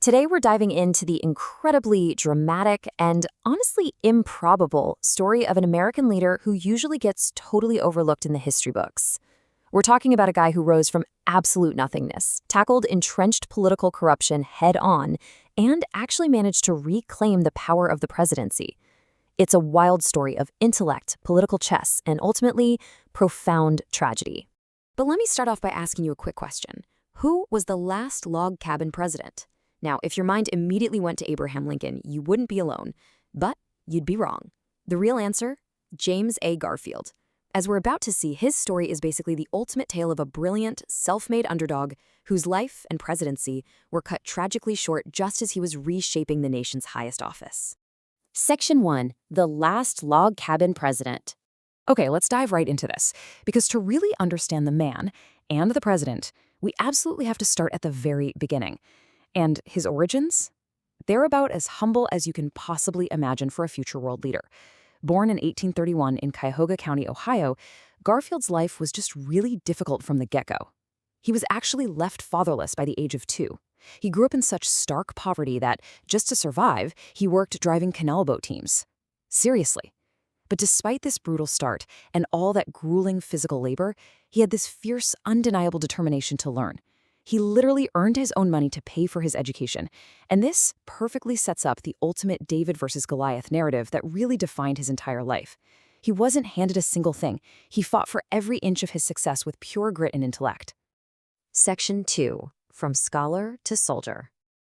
Today we're diving into the incredibly dramatic and honestly improbable story of an American leader who usually gets totally overlooked in the history books. We're talking about a guy who rose from absolute nothingness, tackled entrenched political corruption head-on, and actually managed to reclaim the power of the presidency. It's a wild story of intellect, political chess, and ultimately, profound tragedy. But let me start off by asking you a quick question. Who was the last log cabin president? Now, if your mind immediately went to Abraham Lincoln, you wouldn't be alone. But you'd be wrong. The real answer? James A. Garfield. As we're about to see, his story is basically the ultimate tale of a brilliant, self-made underdog whose life and presidency were cut tragically short just as he was reshaping the nation's highest office. Section 1. The Last Log Cabin President. Okay, let's dive right into this, because to really understand the man and the president, we absolutely have to start at the very beginning. And his origins? They're about as humble as you can possibly imagine for a future world leader. Born in 1831 in Cuyahoga County, Ohio, Garfield's life was just really difficult from the get-go. He was actually left fatherless by the age of 2. He grew up in such stark poverty that, just to survive, he worked driving canal boat teams. Seriously. But despite this brutal start and all that grueling physical labor, he had this fierce, undeniable determination to learn. He literally earned his own money to pay for his education, and this perfectly sets up the ultimate David versus Goliath narrative that really defined his entire life. He wasn't handed a single thing. He fought for every inch of his success with pure grit and intellect. Section 2. From Scholar to Soldier.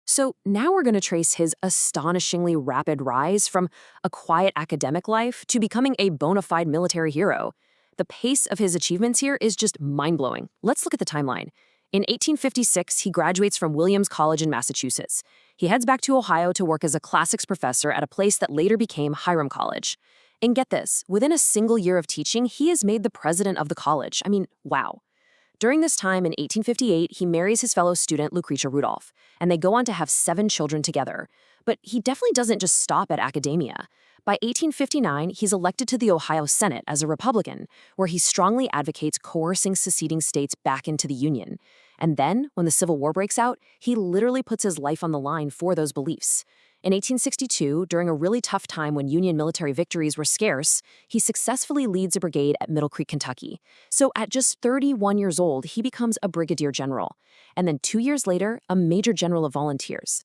So now we're going to trace his astonishingly rapid rise from a quiet academic life to becoming a bona fide military hero. The pace of his achievements here is just mind-blowing. Let's look at the timeline. In 1856, he graduates from Williams College in Massachusetts. He heads back to Ohio to work as a classics professor at a place that later became Hiram College. And get this, within a single year of teaching, he is made the president of the college. I mean, wow. During this time, in 1858, he marries his fellow student, Lucretia Rudolph, and they go on to have 7 children together. But he definitely doesn't just stop at academia. By 1859, he's elected to the Ohio Senate as a Republican, where he strongly advocates coercing seceding states back into the Union. And then, when the Civil War breaks out, he literally puts his life on the line for those beliefs. In 1862, during a really tough time when Union military victories were scarce, he successfully leads a brigade at Middle Creek, Kentucky. So at just 31 years old, he becomes a brigadier general. And then 2 years later, a major general of volunteers.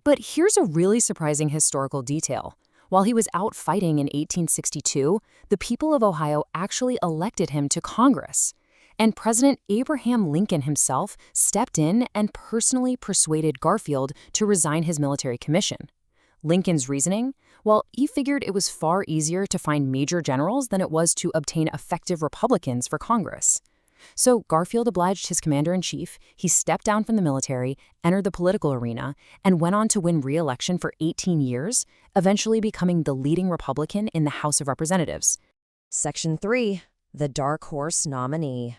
But here's a really surprising historical detail. While he was out fighting in 1862, the people of Ohio actually elected him to Congress. And President Abraham Lincoln himself stepped in and personally persuaded Garfield to resign his military commission. Lincoln's reasoning? Well, he figured it was far easier to find major generals than it was to obtain effective Republicans for Congress. So Garfield obliged his commander-in-chief, he stepped down from the military, entered the political arena, and went on to win re-election for 18 years, eventually becoming the leading Republican in the House of Representatives. Section 3. The Dark Horse Nominee.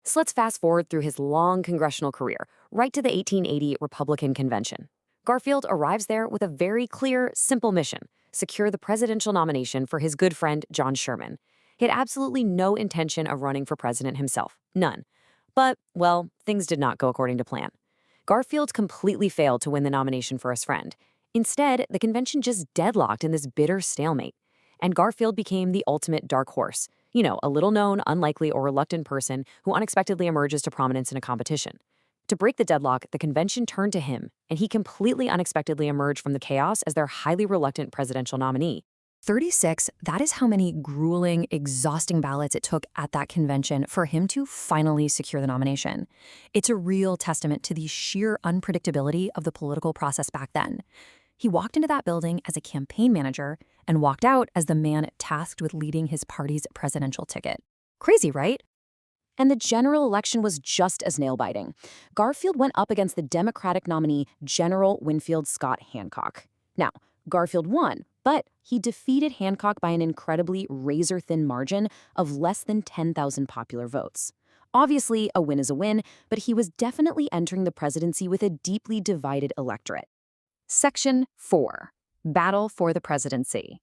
So let's fast forward through his long congressional career, right to the 1880 Republican Convention. Garfield arrives there with a very clear, simple mission: secure the presidential nomination for his good friend John Sherman. He had absolutely no intention of running for president himself. None. But, well, things did not go according to plan. Garfield completely failed to win the nomination for his friend. Instead, the convention just deadlocked in this bitter stalemate. And Garfield became the ultimate dark horse. You know, a little-known, unlikely, or reluctant person who unexpectedly emerges to prominence in a competition. To break the deadlock, the convention turned to him, and he completely unexpectedly emerged from the chaos as their highly reluctant presidential nominee. 36, that is how many grueling, exhausting ballots it took at that convention for him to finally secure the nomination. It's a real testament to the sheer unpredictability of the political process back then. He walked into that building as a campaign manager and walked out as the man tasked with leading his party's presidential ticket. Crazy, right? And the general election was just as nail-biting. Garfield went up against the Democratic nominee, General Winfield Scott Hancock. Now, Garfield won, but he defeated Hancock by an incredibly razor-thin margin of less than 10,000 popular votes. Obviously, a win is a win, but he was definitely entering the presidency with a deeply divided electorate. Section 4. Battle for the Presidency.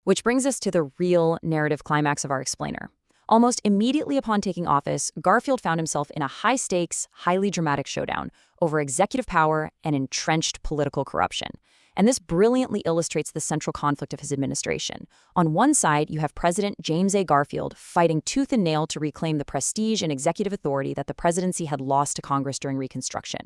Which brings us to the real narrative climax of our explainer. Almost immediately upon taking office, Garfield found himself in a high-stakes, highly dramatic showdown over executive power and entrenched political corruption. And this brilliantly illustrates the central conflict of his administration. On one side, you have President James A. Garfield fighting tooth and nail to reclaim the prestige and executive authority that the presidency had lost to Congress during Reconstruction.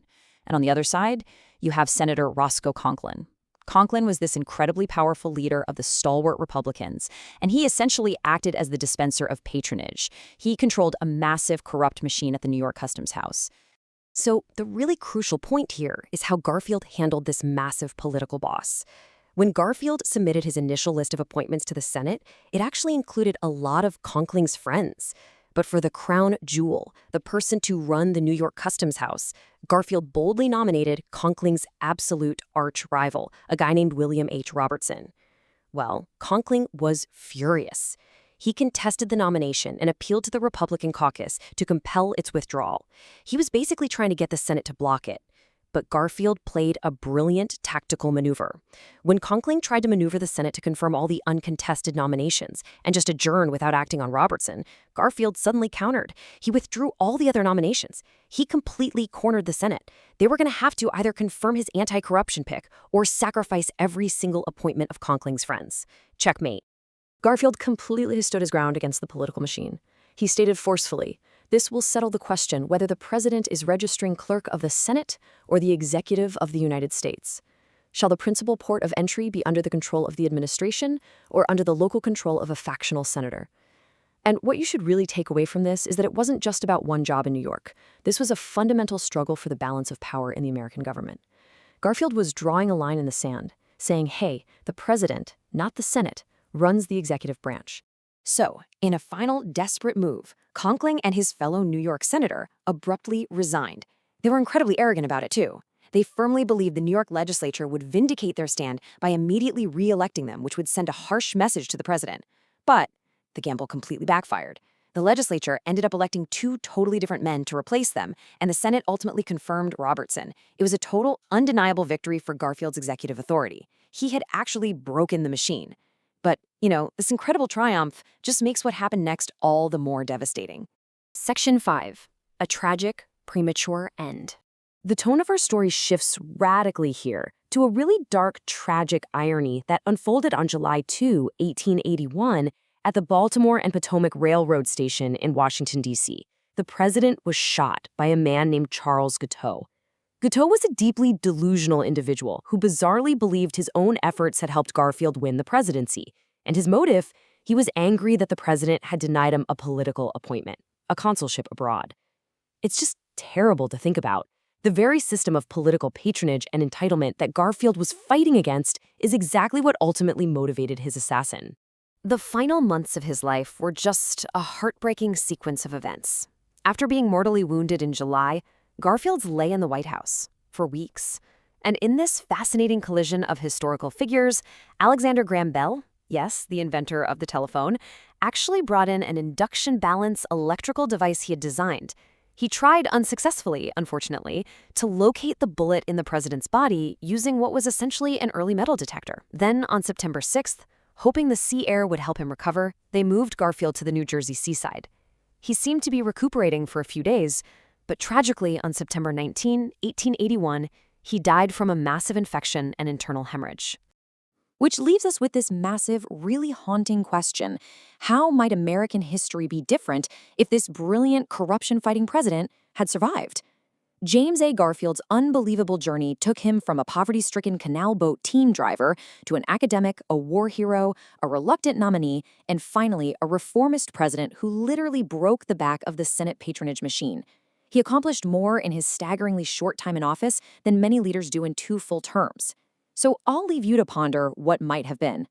And on the other side, you have Senator Roscoe Conklin. Conklin was this incredibly powerful leader of the stalwart Republicans, and he essentially acted as the dispenser of patronage. He controlled a massive corrupt machine at the New York Customs House. So the really crucial point here is how Garfield handled this massive political boss. When Garfield submitted his initial list of appointments to the Senate, it actually included a lot of Conklin's friends. But for the crown jewel, the person to run the New York Customs House, Garfield boldly nominated Conkling's absolute arch-rival, a guy named William H. Robertson. Well, Conkling was furious. He contested the nomination and appealed to the Republican caucus to compel its withdrawal. He was basically trying to get the Senate to block it. But Garfield played a brilliant tactical maneuver. When Conkling tried to maneuver the Senate to confirm all the uncontested nominations and just adjourn without acting on Robertson, Garfield suddenly countered. He withdrew all the other nominations. He completely cornered the Senate. They were going to have to either confirm his anti-corruption pick or sacrifice every single appointment of Conkling's friends. Checkmate. Garfield completely stood his ground against the political machine. He stated forcefully, "This will settle the question whether the president is registering clerk of the Senate or the executive of the United States. Shall the principal port of entry be under the control of the administration or under the local control of a factional senator?" And what you should really take away from this is that it wasn't just about one job in New York. This was a fundamental struggle for the balance of power in the American government. Garfield was drawing a line in the sand, saying, hey, the president, not the Senate, runs the executive branch. So, in a final desperate move, Conkling and his fellow New York senator abruptly resigned. They were incredibly arrogant about it, too. They firmly believed the New York legislature would vindicate their stand by immediately re-electing them, which would send a harsh message to the president. But the gamble completely backfired. The legislature ended up electing two totally different men to replace them, and the Senate ultimately confirmed Robertson. It was a total, undeniable victory for Garfield's executive authority. He had actually broken the machine. But, this incredible triumph just makes what happened next all the more devastating. Section 5. A tragic, premature end. The tone of our story shifts radically here to a really dark, tragic irony that unfolded on July 2, 1881, at the Baltimore and Potomac Railroad Station in Washington, D.C. The president was shot by a man named Charles Guiteau. Guiteau was a deeply delusional individual who bizarrely believed his own efforts had helped Garfield win the presidency. And his motive, he was angry that the president had denied him a political appointment, a consulship abroad. It's just terrible to think about. The very system of political patronage and entitlement that Garfield was fighting against is exactly what ultimately motivated his assassin. The final months of his life were just a heartbreaking sequence of events. After being mortally wounded in July, Garfield lay in the White House for weeks. And in this fascinating collision of historical figures, Alexander Graham Bell, yes, the inventor of the telephone, actually brought in an induction balance electrical device he had designed. He tried unsuccessfully, unfortunately, to locate the bullet in the president's body using what was essentially an early metal detector. Then, on September 6th, hoping the sea air would help him recover, they moved Garfield to the New Jersey seaside. He seemed to be recuperating for a few days, but tragically, on September 19, 1881, he died from a massive infection and internal hemorrhage. Which leaves us with this massive, really haunting question. How might American history be different if this brilliant, corruption-fighting president had survived? James A. Garfield's unbelievable journey took him from a poverty-stricken canal boat team driver to an academic, a war hero, a reluctant nominee, and finally a reformist president who literally broke the back of the Senate patronage machine. He accomplished more in his staggeringly short time in office than many leaders do in 2 full terms. So I'll leave you to ponder what might have been.